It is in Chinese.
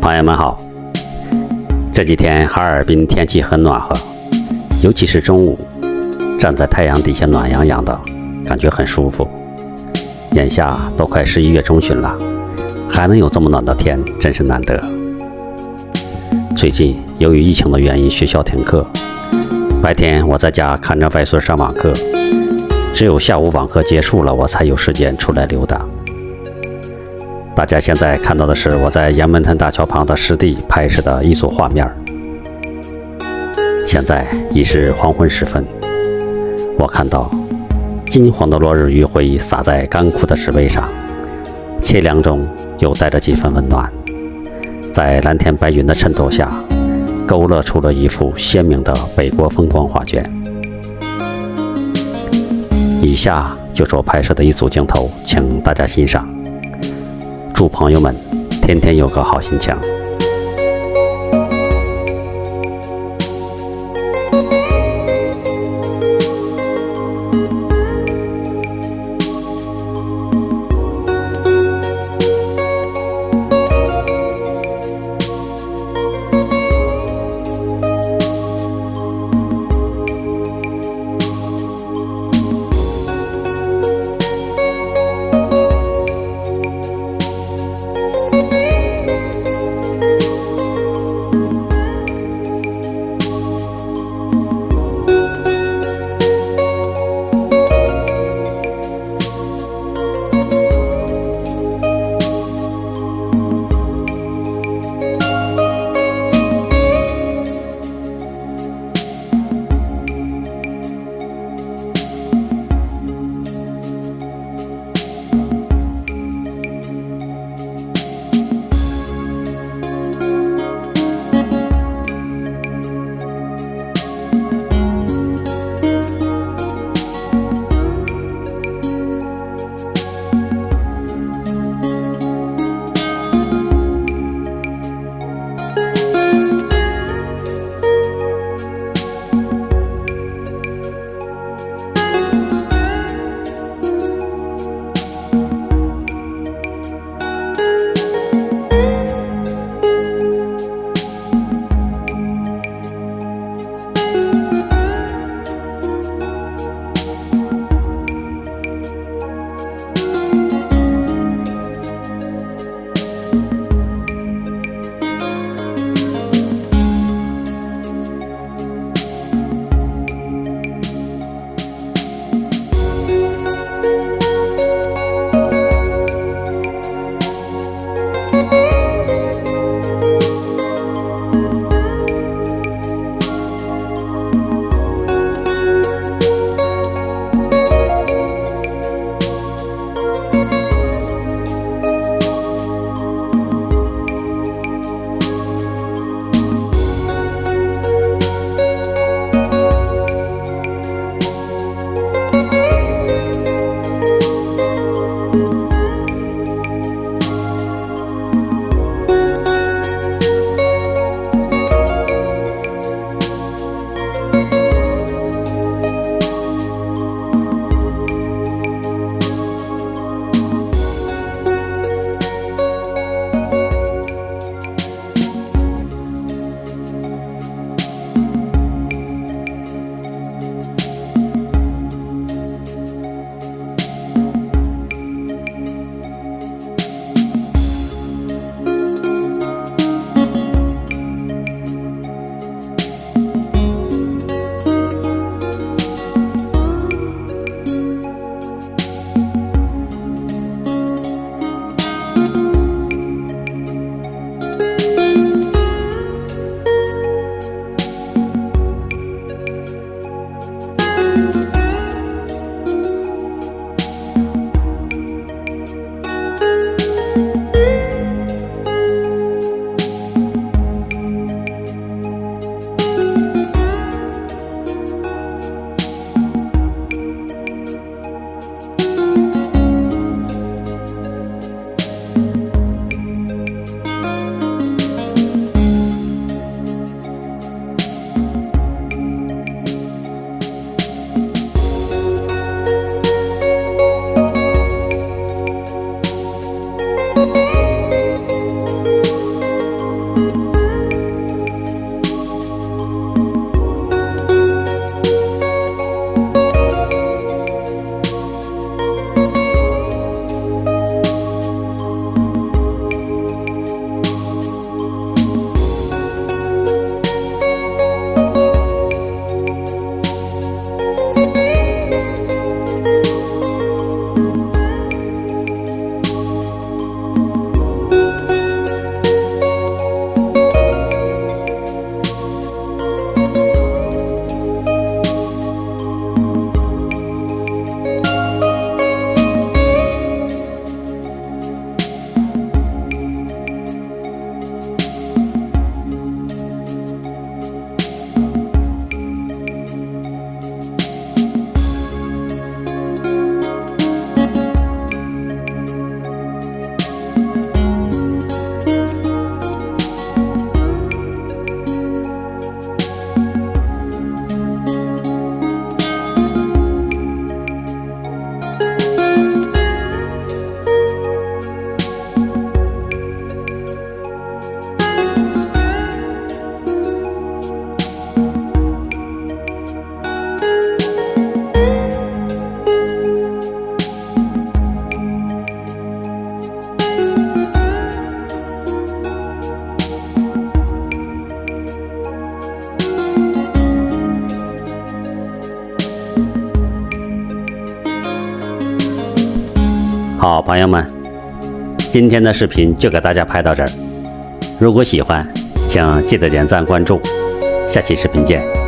朋友们好，这几天哈尔滨天气很暖和，尤其是中午，站在太阳底下暖洋洋的，感觉很舒服。眼下都快11月中旬了，还能有这么暖的天，真是难得。最近由于疫情的原因，学校停课，白天我在家看着外孙上网课，只有下午网课结束了，我才有时间出来溜达。大家现在看到的是我在杨门滩大桥旁的湿地拍摄的一组画面。现在已是黄昏时分，我看到金黄的落日余晖洒在干枯的植被上，凄凉中又带着几分温暖，在蓝天白云的衬托下，勾勒出了一幅鲜明的北国风光画卷。以下就是我拍摄的一组镜头，请大家欣赏。祝朋友们天天有个好心情。好，朋友们，今天的视频就给大家拍到这儿。如果喜欢，请记得点赞关注，下期视频见。